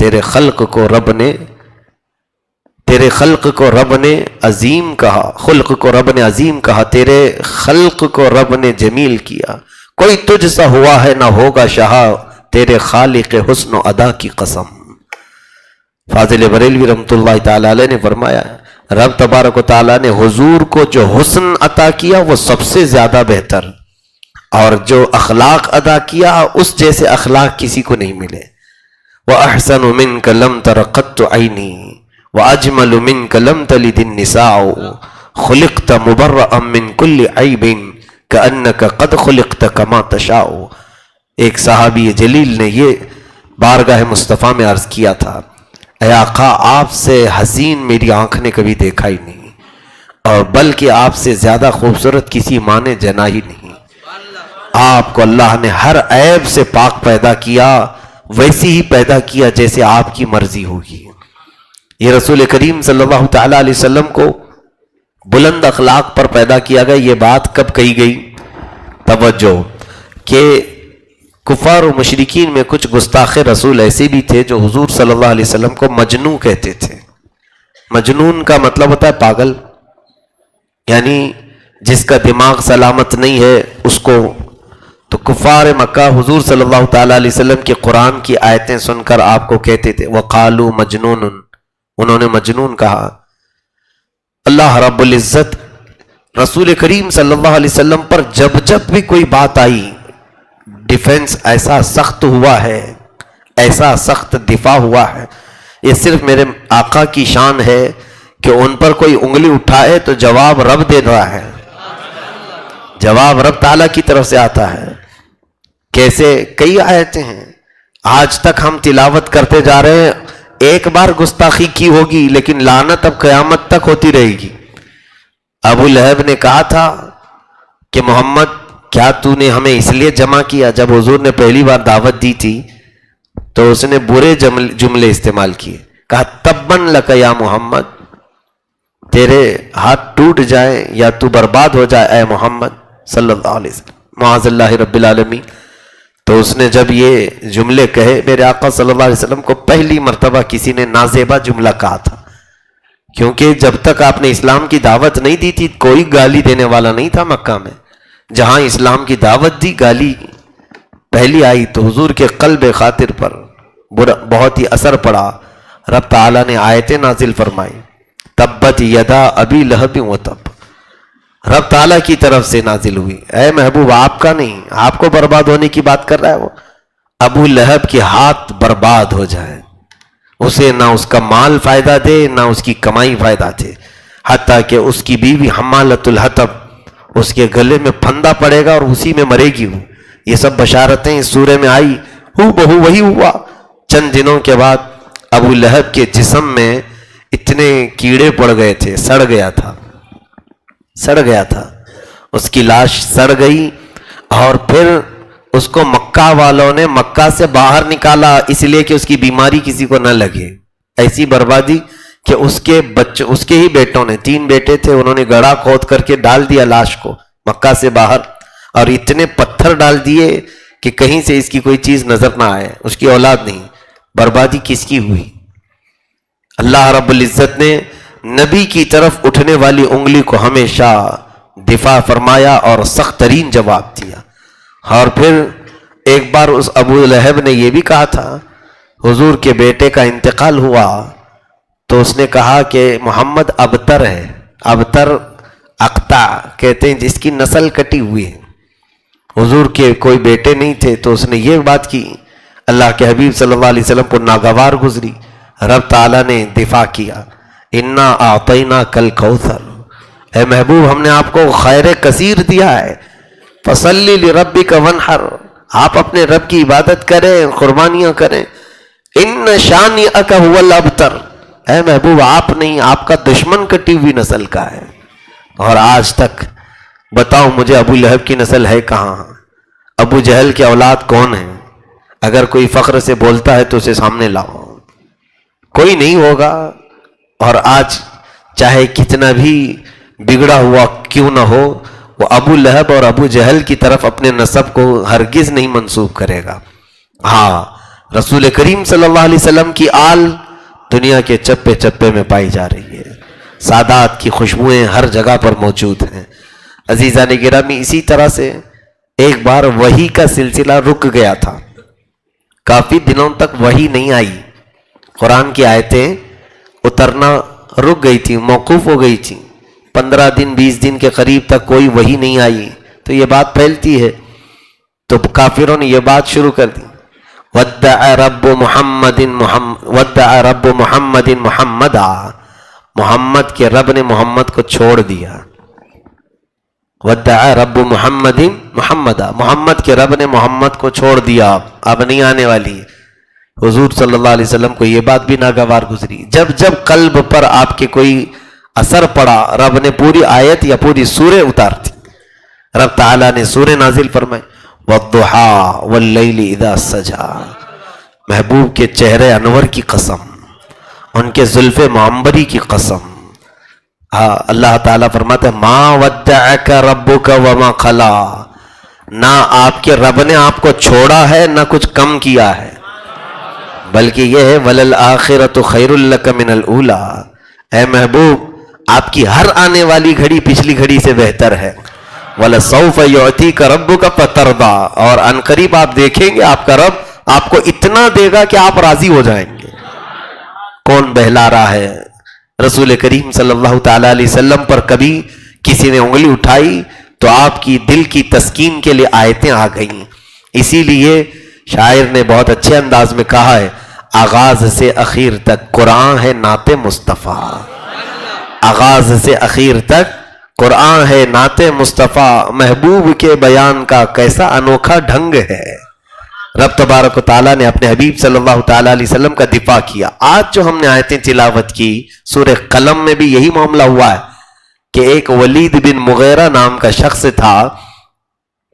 تیرے خلق کو رب نے عظیم کہا، خلق کو رب نے عظیم کہا، تیرے خلق کو رب نے جمیل کیا، کوئی تجھ سا ہوا ہے نہ ہوگا شاہ، تیرے خالق حسن و ادا کی قسم۔ فاضل بریلوی رحمۃ اللہ تعالی علیہ نے فرمایا رب تبارک و تعالیٰ نے حضور کو جو حسن عطا کیا وہ سب سے زیادہ بہتر، اور جو اخلاق ادا کیا اس جیسے اخلاق کسی کو نہیں ملے۔ وَأَحْسَنُ مِنْكَ لَمْ تَرَ قَطُّ عَيْنِي وَأَجْمَلُ مِنْكَ لَمْ تَلِدِ النِّسَاءُ خُلِقْتَ مُبَرَّأً مِنْ كُلِّ عَيْبٍ كَأَنَّكَ قَدْ خُلِقْتَ كَمَا تَشَاءُ۔ ایک صحابی جلیل نے یہ بارگاہ مصطفیٰ میں عرض کیا تھا، اے آقا آپ سے حسین میری آنکھ نے کبھی دیکھا ہی نہیں، اور بلکہ آپ سے زیادہ خوبصورت کسی ماں نے جنا ہی نہیں۔ آپ کو اللہ نے ہر عیب سے پاک پیدا کیا، ویسی ہی پیدا کیا جیسے آپ کی مرضی ہوگی۔ یہ رسول کریم صلی اللہ تعالیٰ علیہ وسلم کو بلند اخلاق پر پیدا کیا گیا۔ یہ بات کب کہی گئی؟ توجہ کہ کفار و مشرکین میں کچھ گستاخ رسول ایسے بھی تھے جو حضور صلی اللہ علیہ وسلم کو مجنون کہتے تھے۔ مجنون کا مطلب ہوتا ہے پاگل، یعنی جس کا دماغ سلامت نہیں ہے اس کو۔ تو کفار مکہ حضور صلی اللہ تعالیٰ علیہ وسلم کے قرآن کی آیتیں سن کر آپ کو کہتے تھے وَقَالُوا مَجْنُونٌ، انہوں نے مجنون کہا۔ اللہ رب العزت رسول کریم صلی اللہ علیہ وسلم پر جب بھی کوئی بات آئی، ڈیفنس ایسا سخت ہوا ہے، ایسا سخت دفاع ہوا ہے۔ یہ صرف میرے آقا کی شان ہے کہ ان پر کوئی انگلی اٹھائے تو جواب رب دے رہا ہے، جواب رب تعالیٰ کی طرف سے آتا ہے۔ کیسے؟ کئی آیتیں ہیں آج تک ہم تلاوت کرتے جا رہے ہیں، ایک بار گستاخی کی ہوگی لیکن لعنت اب قیامت تک ہوتی رہے گی۔ ابو لہب نے کہا تھا کہ محمد کیا تو نے ہمیں اس لیے جمع کیا؟ جب حضور نے پہلی بار دعوت دی تھی تو اس نے برے جملے استعمال کیے، کہا تبن لک یا محمد، تیرے ہاتھ ٹوٹ جائیں یا تو برباد ہو جائے اے محمد صلی اللہ علیہ وسلم، معاذ اللہ رب العالمین۔ تو اس نے جب یہ جملے کہے، میرے آقا صلی اللہ علیہ وسلم کو پہلی مرتبہ کسی نے نازیبہ جملہ کہا تھا، کیونکہ جب تک آپ نے اسلام کی دعوت نہیں دی تھی کوئی گالی دینے والا نہیں تھا مکہ میں۔ جہاں اسلام کی دعوت دی گالی پہلی آئی تو حضور کے قلب خاطر پر بہت ہی اثر پڑا۔ رب تعالیٰ نے آیتیں نازل فرمائی، تبت یدا ابی لہب و تب، رب تعالیٰ کی طرف سے نازل ہوئی۔ اے محبوب آپ کا نہیں، آپ کو برباد ہونے کی بات کر رہا ہے وہ، ابو لہب کے ہاتھ برباد ہو جائیں، اسے نہ اس کا مال فائدہ دے نہ اس کی کمائی فائدہ دے، حتیٰ کہ اس کی بیوی حمالۃ الحطب، اس کے گلے میں پھندا پڑے گا اور اسی میں مرے گی وہ۔ یہ سب بشارتیں اس سورے میں آئی، ہو بہو وہی ہوا۔ چند دنوں کے بعد ابو لہب کے جسم میں اتنے کیڑے پڑ گئے تھے، سڑ گیا تھا، اس کی لاش سڑ گئی، اور پھر اس کو مکہ والوں نے مکہ سے باہر نکالا اس لیے کہ اس کی بیماری کسی کو نہ لگے۔ ایسی بربادی کہ اس کے ہی بیٹوں نے، 3 بیٹے تھے، انہوں نے گڑھا کھود کر کے ڈال دیا لاش کو مکہ سے باہر، اور اتنے پتھر ڈال دیے کہ کہیں سے اس کی کوئی چیز نظر نہ آئے، اس کی اولاد نہیں۔ بربادی کس کی ہوئی؟ اللہ رب العزت نے نبی کی طرف اٹھنے والی انگلی کو ہمیشہ دفاع فرمایا اور سخت ترین جواب دیا۔ اور پھر ایک بار اس ابو لہب نے یہ بھی کہا تھا، حضور کے بیٹے کا انتقال ہوا تو اس نے کہا کہ محمد ابتر ہے، ابتر اقطع کہتے ہیں جس کی نسل کٹی ہوئی ہے، حضور کے کوئی بیٹے نہیں تھے۔ تو اس نے یہ بات کی، اللہ کے حبیب صلی اللہ علیہ وسلم کو ناگوار گزری، رب تعالیٰ نے دفاع کیا، انا اعطینا کل کوثر، اے محبوب ہم نے آپ کو خیر کثیر دیا ہے، فصلی لربک وانحر، آپ اپنے رب کی عبادت کریں، قربانیاں کریں، ان شانئک هو الابتر، اے محبوب آپ نہیں، آپ کا دشمن کٹی ہوئی نسل کا ہے۔ اور آج تک بتاؤ مجھے ابو لہب کی نسل ہے کہاں؟ ابو جہل کے اولاد کون ہیں؟ اگر کوئی فخر سے بولتا ہے تو اسے سامنے لاؤ، کوئی نہیں ہوگا۔ اور آج چاہے کتنا بھی بگڑا ہوا کیوں نہ ہو، وہ ابو لہب اور ابو جہل کی طرف اپنے نسب کو ہرگز نہیں منسوب کرے گا۔ ہاں رسول کریم صلی اللہ علیہ وسلم کی آل دنیا کے چپے چپے میں پائی جا رہی ہے، سادات کی خوشبوئیں ہر جگہ پر موجود ہیں۔ عزیزان گرامی، اسی طرح سے ایک بار وحی کا سلسلہ رک گیا تھا، کافی دنوں تک وحی نہیں آئی، قرآن کی آیتیں اترنا رک گئی تھی، موقوف ہو گئی تھی، 15 دن 20 دن کے قریب تک کوئی وحی نہیں آئی، تو یہ بات پھیلتی ہے، تو کافروں نے یہ بات شروع کر دی، وَدَّعَ رَبُّ مُحَمَّدٍ مُحَمَّدًا، محمد کے رب نے محمد کو چھوڑ دیا۔ وَدَّعَ رَبُّ مُحَمَّدٍ مُحَمَّدًا، محمد کے رب نے محمد کو چھوڑ دیا، اب نہیں آنے والی۔ حضور صلی اللہ علیہ وسلم کو یہ بات بھی ناگوار گزری۔ جب جب قلب پر آپ کے کوئی اثر پڑا، رب نے پوری آیت یا پوری سورہ اتار دی۔ رب تعالیٰ نے سورہ نازل فرمائی، وَالضُّحَىٰ وَاللَّيْلِ إِذَا سَجَىٰ، محبوب کے چہرے انور کی قسم، ان کے زلف معمبری کی قسم۔ ہاں، اللہ تعالیٰ فرماتا ہے، مَا وَدَّعَكَ رَبُّكَ وَمَا قَلَىٰ، نہ آپ کے رب نے آپ کو چھوڑا ہے نہ کچھ کم کیا ہے، بلکہ یہ ہے وَلَلْآخِرَةُ خَيْرٌ لَكَ مِنَ الْأُولَىٰ، اے محبوب آپ کی ہر آنے والی گھڑی پچھلی گھڑی سے بہتر ہے۔ وَلَسَوْفَ يُعْتِيكَ رَبُّكَ فَتَرْضَىٰ، اور ان قریب آپ دیکھیں گے آپ کا رب آپ کو اتنا دے گا کہ آپ راضی ہو جائیں گے۔ کون بہلا رہا ہے؟ رسول کریم صلی اللہ تعالیٰ علیہ وسلم پر کبھی کسی نے انگلی اٹھائی تو آپ کی دل کی تسکین کے لیے آیتیں آ گئیں۔ اسی لیے شاعر نے بہت اچھے انداز میں کہا ہے، آغاز سے اخیر تک قرآن ہے نعت مصطفیٰ، آغاز سے اخیر تک قرآن ہے نعت مصطفیٰ، محبوب کے بیان کا کیسا انوکھا ڈھنگ ہے۔ رب تبارک و تعالیٰ نے اپنے حبیب صلی اللہ تعالیٰ علیہ وسلم کا دفاع کیا۔ آج جو ہم نے آیتیں تلاوت کی، سورہ قلم میں بھی یہی معاملہ ہوا ہے کہ ایک ولید بن مغیرہ نام کا شخص تھا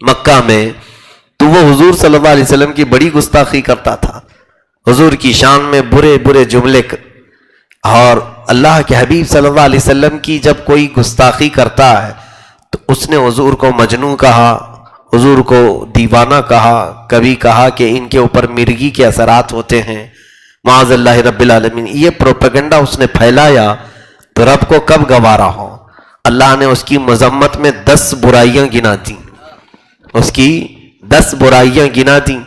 مکہ میں، تو وہ حضور صلی اللہ علیہ وسلم کی بڑی گستاخی کرتا تھا، حضور کی شان میں برے برے جملے، اور اللہ کے حبیب صلی اللہ علیہ وسلم کی جب کوئی گستاخی کرتا ہے تو اس نے حضور کو مجنون کہا، حضور کو دیوانہ کہا، کبھی کہا کہ ان کے اوپر مرگی کے اثرات ہوتے ہیں، معاذ اللہ رب العالمین۔ یہ پروپیگنڈا اس نے پھیلایا تو رب کو کب گوارا ہو۔ اللہ نے اس کی مذمت میں 10 برائیاں گنا دیں، اس کی 10 برائیاں گنا دیں۔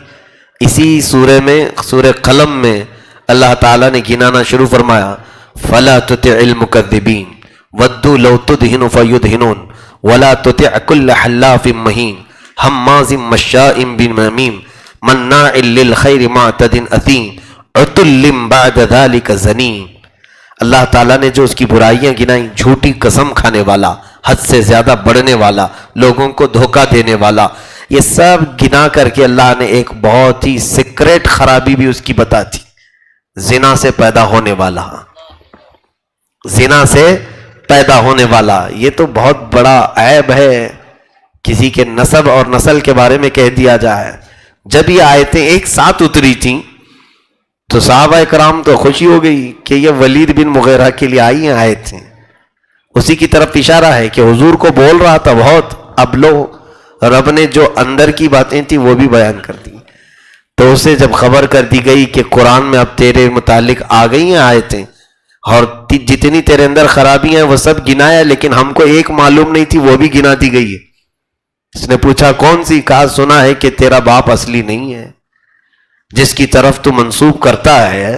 اسی سورہ میں، سورہ قلم میں اللہ تعالیٰ نے گنانا شروع فرمایا، فَلَا تُطِعِ الْمُكَذِّبِينَ وَدُّوا لَوْ تُدْهِنُ فَيُدْهِنُونَ وَلَا تُطِعْ كُلَّ حَلَّافٍ مَّهِينٍ هَمَّازٍ مَّشَّاءٍ بِنَمِيمٍ مَّنَّاعٍ لِّلْخَيْرِ مُعْتَدٍ أَثِيمٍ عُتُلٍّ بَعْدَ ذَلِكَ زَنِيمٍ۔ اللہ تعالیٰ نے جو اس کی برائیاں گنائیں، جھوٹی قسم کھانے والا، حد سے زیادہ بڑھنے والا، لوگوں کو دھوکہ دینے والا، یہ سب گنا کر کے اللہ نے ایک بہت ہی سیکریٹ خرابی بھی اس کی بتا دی، زنا سے پیدا ہونے والا، زنا سے پیدا ہونے والا۔ یہ تو بہت بڑا عیب ہے، کسی کے نسب اور نسل کے بارے میں کہہ دیا جائے۔ جب یہ آیتیں ایک ساتھ اتری تھیں تو صحابہ کرام تو خوشی ہو گئی کہ یہ ولید بن مغیرہ کے لیے آئی ہیں آیتیں، اسی کی طرف اشارہ ہے کہ حضور کو بول رہا تھا بہت، اب لو رب نے جو اندر کی باتیں تھیں وہ بھی بیان کر دی۔ تو اسے جب خبر کر دی گئی کہ قرآن میں اب تیرے متعلق آ گئی ہیں آیتیں، اور جتنی تیرے اندر خرابی ہیں وہ سب گنایا، لیکن ہم کو ایک معلوم نہیں تھی، وہ بھی گنا دی گئی ہے۔ اس نے پوچھا کون سی؟ کہا سنا ہے کہ تیرا باپ اصلی نہیں ہے، جس کی طرف تو منسوب کرتا ہے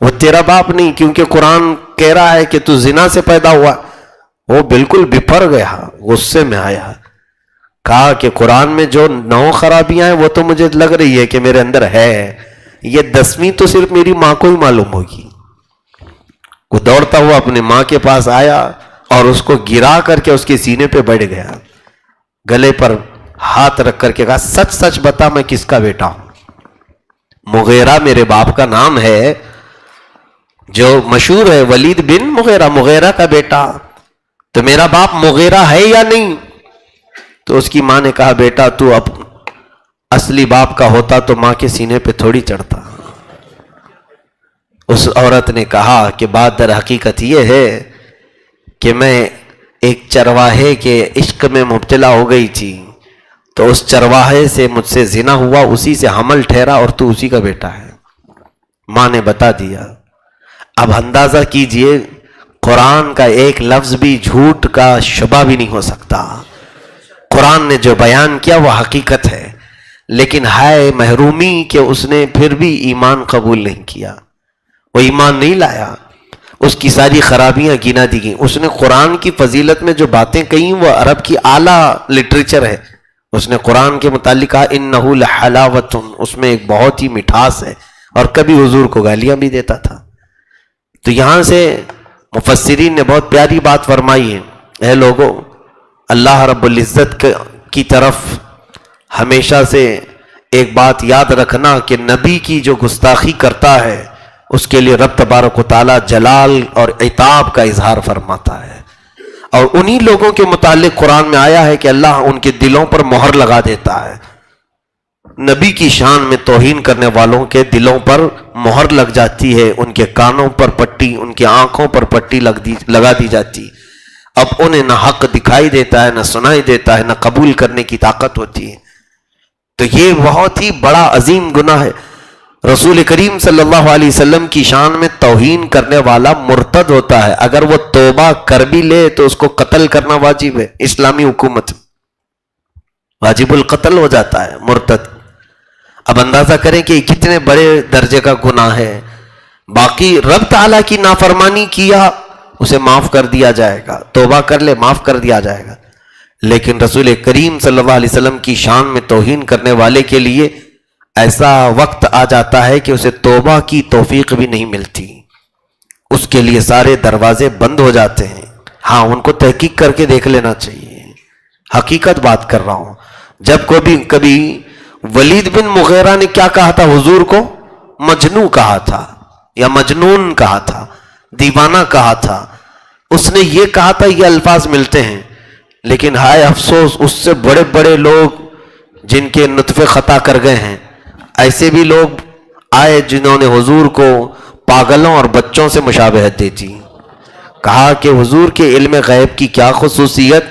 وہ تیرا باپ نہیں، کیونکہ قرآن کہہ رہا ہے کہ تو زنا سے پیدا ہوا۔ وہ بالکل بپھر گیا، غصے میں آیا، کہا کہ قرآن میں جو 9 خرابیاں ہیں وہ تو مجھے لگ رہی ہے کہ میرے اندر ہے، یہ 10ویں تو صرف میری ماں کو ہی معلوم ہوگی۔ وہ دوڑتا ہوا اپنے ماں کے پاس آیا اور اس کو گرا کر کے اس کے سینے پہ بیٹھ گیا، گلے پر ہاتھ رکھ کر کے کہا سچ سچ بتا میں کس کا بیٹا ہوں؟ مغیرہ میرے باپ کا نام ہے جو مشہور ہے، ولید بن مغیرہ، مغیرہ کا بیٹا، تو میرا باپ مغیرہ ہے یا نہیں؟ تو اس کی ماں نے کہا بیٹا تو اب اصلی باپ کا ہوتا تو ماں کے سینے پہ تھوڑی چڑھتا۔ اس عورت نے کہا کہ بات در حقیقت یہ ہے کہ میں ایک چرواہے کے عشق میں مبتلا ہو گئی تھی، تو اس چرواہے سے مجھ سے زنا ہوا، اسی سے حمل ٹھہرا اور تو اسی کا بیٹا ہے۔ ماں نے بتا دیا۔ اب اندازہ کیجئے قرآن کا ایک لفظ بھی جھوٹ کا شبہ بھی نہیں ہو سکتا۔ قرآن نے جو بیان کیا وہ حقیقت ہے، لیکن ہے محرومی کہ اس نے پھر بھی ایمان قبول نہیں کیا، وہ ایمان نہیں لایا، اس کی ساری خرابیاں گنا دی گئیں۔ اس نے قرآن کی فضیلت میں جو باتیں کہیں وہ عرب کی اعلیٰ لٹریچر ہے۔ اس نے قرآن کے متعلق کہا انہ لحلاوۃ، اس میں ایک بہت ہی مٹھاس ہے، اور کبھی حضور کو گالیاں بھی دیتا تھا۔ تو یہاں سے مفسرین نے بہت پیاری بات فرمائی ہے، اے لوگوں، اللہ رب العزت کی طرف ہمیشہ سے ایک بات یاد رکھنا کہ نبی کی جو گستاخی کرتا ہے اس کے لیے رب تبارک و تعالیٰ جلال اور عتاب کا اظہار فرماتا ہے، اور انہی لوگوں کے متعلق قرآن میں آیا ہے کہ اللہ ان کے دلوں پر مہر لگا دیتا ہے۔ نبی کی شان میں توہین کرنے والوں کے دلوں پر مہر لگ جاتی ہے، ان کے کانوں پر پٹی، ان کی آنکھوں پر پٹی لگا دی جاتی، اب انہیں نہ حق دکھائی دیتا ہے، نہ سنائی دیتا ہے، نہ قبول کرنے کی طاقت ہوتی ہے۔ تو یہ بہت ہی بڑا عظیم گناہ ہے۔ رسول کریم صلی اللہ علیہ وسلم کی شان میں توہین کرنے والا مرتد ہوتا ہے، اگر وہ توبہ کر بھی لے تو اس کو قتل کرنا واجب ہے، اسلامی حکومت واجب القتل ہو جاتا ہے مرتد۔ اب اندازہ کریں کہ کتنے بڑے درجے کا گناہ ہے۔ باقی رب تعالیٰ کی نافرمانی کیا اسے معاف کر دیا جائے گا، توبہ کر لے معاف کر دیا جائے گا، لیکن رسول کریم صلی اللہ علیہ وسلم کی شان میں توہین کرنے والے کے لیے ایسا وقت آ جاتا ہے کہ اسے توبہ کی توفیق بھی نہیں ملتی، اس کے لیے سارے دروازے بند ہو جاتے ہیں۔ ہاں، ان کو تحقیق کر کے دیکھ لینا چاہیے، حقیقت بات کر رہا ہوں۔ جب کبھی ولید بن مغیرہ نے کیا کہا تھا حضور کو؟ مجنون کہا تھا یا مجنون کہا تھا، دیوانہ کہا تھا، اس نے یہ کہا تھا، یہ الفاظ ملتے ہیں، لیکن ہائے افسوس اس سے بڑے بڑے لوگ جن کے نطفے خطا کر گئے ہیں، ایسے بھی لوگ آئے جنہوں نے حضور کو پاگلوں اور بچوں سے مشابہت دی تھی۔ کہا کہ حضور کے علم غیب کی کیا خصوصیت،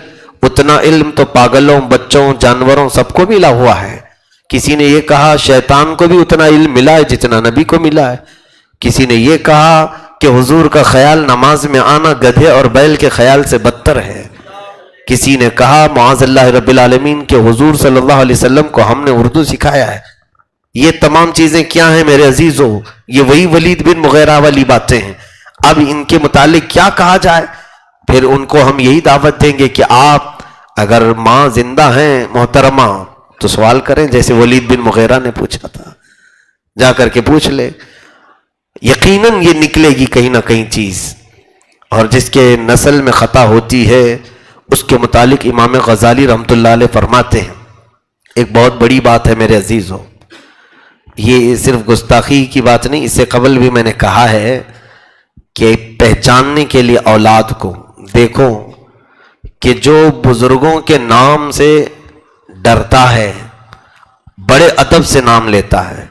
اتنا علم تو پاگلوں، بچوں، جانوروں سب کو ملا ہوا ہے۔ کسی نے یہ کہا شیطان کو بھی اتنا علم ملا ہے جتنا نبی کو ملا ہے۔ کسی نے یہ کہا کہ حضور کا خیال نماز میں آنا گدھے اور بیل کے خیال سے بدتر ہے۔ کسی نے کہا معاذ اللہ رب العالمین کہ حضور صلی اللہ علیہ وسلم کو ہم نے اردو سکھایا ہے۔ یہ تمام چیزیں کیا ہیں میرے عزیزوں؟ یہ وہی ولید بن مغیرہ والی باتیں ہیں۔ اب ان کے متعلق کیا کہا جائے؟ پھر ان کو ہم یہی دعوت دیں گے کہ آپ اگر ماں زندہ ہیں محترمہ تو سوال کریں، جیسے ولید بن مغیرہ نے پوچھا تھا، جا کر کے پوچھ لے، یقیناً یہ نکلے گی کہیں نہ کہیں چیز۔ اور جس کے نسل میں خطا ہوتی ہے اس کے متعلق امام غزالی رحمۃ اللہ علیہ فرماتے ہیں، ایک بہت بڑی بات ہے میرے عزیزوں، یہ صرف گستاخی کی بات نہیں، اس سے قبل بھی میں نے کہا ہے کہ پہچاننے کے لیے اولاد کو دیکھو کہ جو بزرگوں کے نام سے ڈرتا ہے، بڑے ادب سے نام لیتا ہے،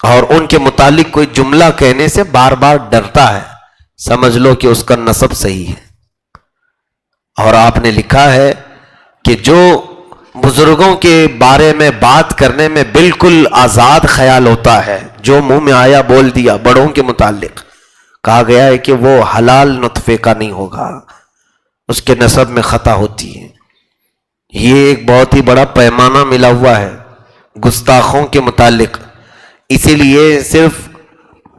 اور ان کے متعلق کوئی جملہ کہنے سے بار بار ڈرتا ہے، سمجھ لو کہ اس کا نسب صحیح ہے۔ اور آپ نے لکھا ہے کہ جو بزرگوں کے بارے میں بات کرنے میں بالکل آزاد خیال ہوتا ہے، جو منہ میں آیا بول دیا بڑوں کے متعلق، کہا گیا ہے کہ وہ حلال نطفے کا نہیں ہوگا، اس کے نسب میں خطا ہوتی ہے۔ یہ ایک بہت ہی بڑا پیمانہ ملا ہوا ہے گستاخوں کے متعلق۔ اسی لیے صرف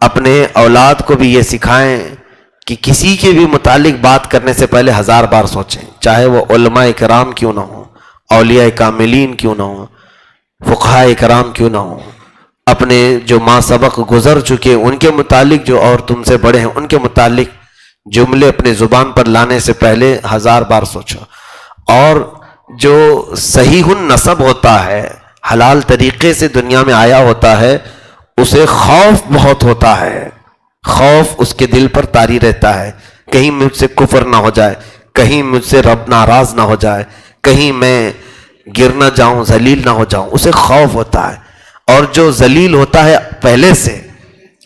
اپنے اولاد کو بھی یہ سکھائیں کہ کسی کے بھی متعلق بات کرنے سے پہلے 1000 بار سوچیں، چاہے وہ علماء کرام کیوں نہ ہوں، اولیاء کاملین کیوں نہ ہوں، فقہاء کرام کیوں نہ ہوں، اپنے جو ماں سبق گزر چکے ان کے متعلق، جو اور تم سے بڑے ہیں ان کے متعلق جملے اپنے زبان پر لانے سے پہلے 1000 بار سوچو۔ اور جو صحیح النسب ہوتا ہے، حلال طریقے سے دنیا میں آیا ہوتا ہے، اسے خوف بہت ہوتا ہے، خوف اس کے دل پر طاری رہتا ہے، کہیں مجھ سے کفر نہ ہو جائے، کہیں مجھ سے رب ناراض نہ ہو جائے، کہیں میں گر نہ جاؤں، ذلیل نہ ہو جاؤں، اسے خوف ہوتا ہے۔ اور جو ذلیل ہوتا ہے پہلے سے،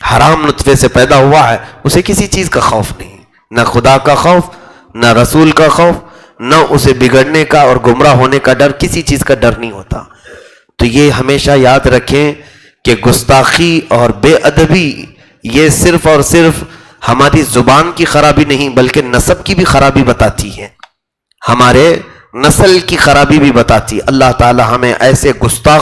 حرام نطفے سے پیدا ہوا ہے، اسے کسی چیز کا خوف نہیں، نہ خدا کا خوف، نہ رسول کا خوف، نہ اسے بگڑنے کا اور گمراہ ہونے کا ڈر، کسی چیز کا ڈر نہیں ہوتا۔ تو یہ ہمیشہ یاد رکھیں کہ گستاخی اور بے ادبی یہ صرف اور صرف ہماری زبان کی خرابی نہیں بلکہ نسب کی بھی خرابی بتاتی ہے، ہمارے نسل کی خرابی بھی بتاتی ہے۔ اللہ تعالی ہمیں ایسے گستاخ